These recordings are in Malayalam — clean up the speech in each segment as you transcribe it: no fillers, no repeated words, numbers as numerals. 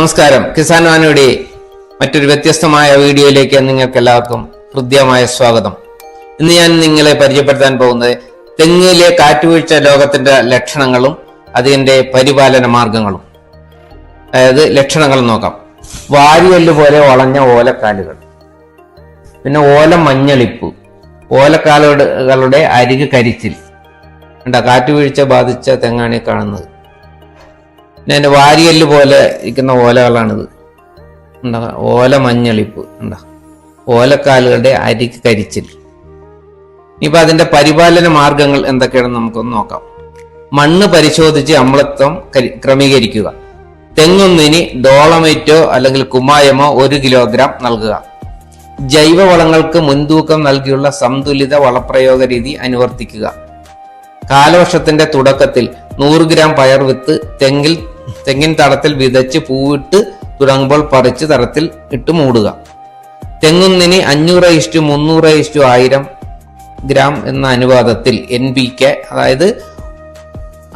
നമസ്കാരം. കിസാൻ വാനിയുടെ മറ്റൊരു വ്യത്യസ്തമായ വീഡിയോയിലേക്ക് നിങ്ങൾക്ക് എല്ലാവർക്കും ഹൃദ്യമായ സ്വാഗതം. ഇന്ന് ഞാൻ നിങ്ങളെ പരിചയപ്പെടുത്താൻ പോകുന്നത് തെങ്ങിലെ കാറ്റുവീഴ്ച രോഗത്തിന്റെ ലക്ഷണങ്ങളും അതിന്റെ പരിപാലന മാർഗങ്ങളും. അതായത് ലക്ഷണങ്ങൾ നോക്കാം. വാരിയല്ല് പോലെ വളഞ്ഞ ഓലക്കാലുകൾ, പിന്നെ ഓല മഞ്ഞളിപ്പ്, ഓലക്കാലുകളുടെ അരിക് കരിച്ചിൽ. കാറ്റുവീഴ്ച ബാധിച്ച തെങ്ങാണ് കാണുന്നത്. പിന്നെ വാരിയല്ല് പോലെ ഇരിക്കുന്ന ഓലകളാണിത്. ഓല മഞ്ഞളിപ്പ്, ഓലക്കാലുകളുടെ അരിക് കരിച്ചിൽ. ഇനിയിപ്പോൾ അതിന്റെ പരിപാലന മാർഗങ്ങൾ എന്തൊക്കെയാണെന്ന് നമുക്കൊന്ന് നോക്കാം. മണ്ണ് പരിശോധിച്ച് അമ്ലത്വം ക്രമീകരിക്കുക. തെങ്ങൊന്നിന് ഡോളമൈറ്റോ അല്ലെങ്കിൽ കുമ്മായമോ 1 കിലോഗ്രാം നൽകുക. ജൈവവളങ്ങൾക്ക് മുൻതൂക്കം നൽകിയുള്ള സന്തുലിത വളപ്രയോഗ രീതി അനുവർത്തിക്കുക. കാലവർഷത്തിന്റെ തുടക്കത്തിൽ 100 ഗ്രാം പയർ വിത്ത് തെങ്ങിൻ തടത്തിൽ വിതച്ച് പൂവിട്ട് തുടങ്ങുമ്പോൾ പറിച്ച് തടത്തിൽ ഇട്ട് മൂടുക. തെങ്ങുന്നിന് 500:300:1000 ഗ്രാം എന്ന അനുപാതത്തിൽ NPK, അതായത്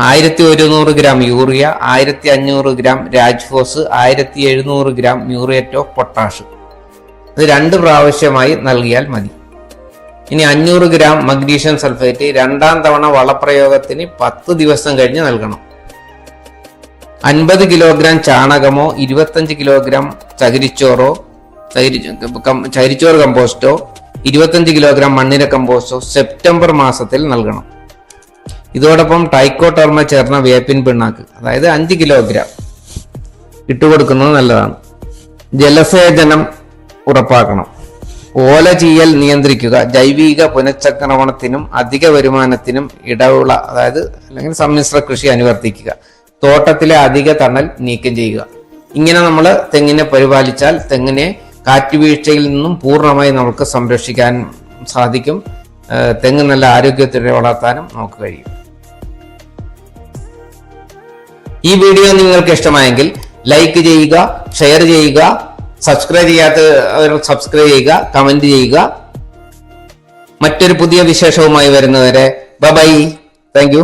1100 gram urea, 1500 gram Rajphos, 1700 gram muriate of potash, ഇത് 2 പ്രാവശ്യമായി നൽകിയാൽ മതി. ഇനി 500 ഗ്രാം മഗ്നീഷ്യം സൾഫേറ്റ് 2ാം തവണ വളപ്രയോഗത്തിന് 10 ദിവസം കഴിഞ്ഞ് നൽകണം. 50 കിലോഗ്രാം ചാണകമോ 25 കിലോഗ്രാം ചകിരിച്ചോറ് കമ്പോസ്റ്റോ 25 കിലോഗ്രാം മണ്ണിര കമ്പോസ്റ്റോ സെപ്റ്റംബർ മാസത്തിൽ നൽകണം. ഇതോടൊപ്പം ട്രൈക്കോഡെർമ ചേർന്ന വേപ്പിൻ പിണ്ണാക്ക്, അതായത് 5 കിലോഗ്രാം ഇട്ടുകൊടുക്കുന്നത് നല്ലതാണ്. ജലസേചനം ഉറപ്പാക്കണം. ഓല ചീയൽ നിയന്ത്രിക്കുക. ജൈവിക പുനഃചക്രമണത്തിനും അധിക വരുമാനത്തിനും ഇടവുള്ള, അതായത് അല്ലെങ്കിൽ സമ്മിശ്ര കൃഷി അനുവർത്തിക്കുക. തോട്ടത്തിലെ അധിക തണൽ നീക്കം ചെയ്യുക. ഇങ്ങനെ നമ്മൾ തെങ്ങിനെ പരിപാലിച്ചാൽ തെങ്ങിനെ കാറ്റുവീഴ്ചയിൽ നിന്നും പൂർണ്ണമായി നമുക്ക് സംരക്ഷിക്കാൻ സാധിക്കും. തെങ്ങ് നല്ല ആരോഗ്യത്തോടെ വളർത്താനും നമുക്ക് കഴിയും. ഈ വീഡിയോ നിങ്ങൾക്ക് ഇഷ്ടമായെങ്കിൽ ലൈക്ക് ചെയ്യുക, ഷെയർ ചെയ്യുക, സബ്സ്ക്രൈബ് ചെയ്യാത്തവർ സബ്സ്ക്രൈബ് ചെയ്യുക, കമന്റ് ചെയ്യുക. മറ്റൊരു പുതിയ വിശേഷവുമായി വരുന്നവരെ ബൈ. Thank you.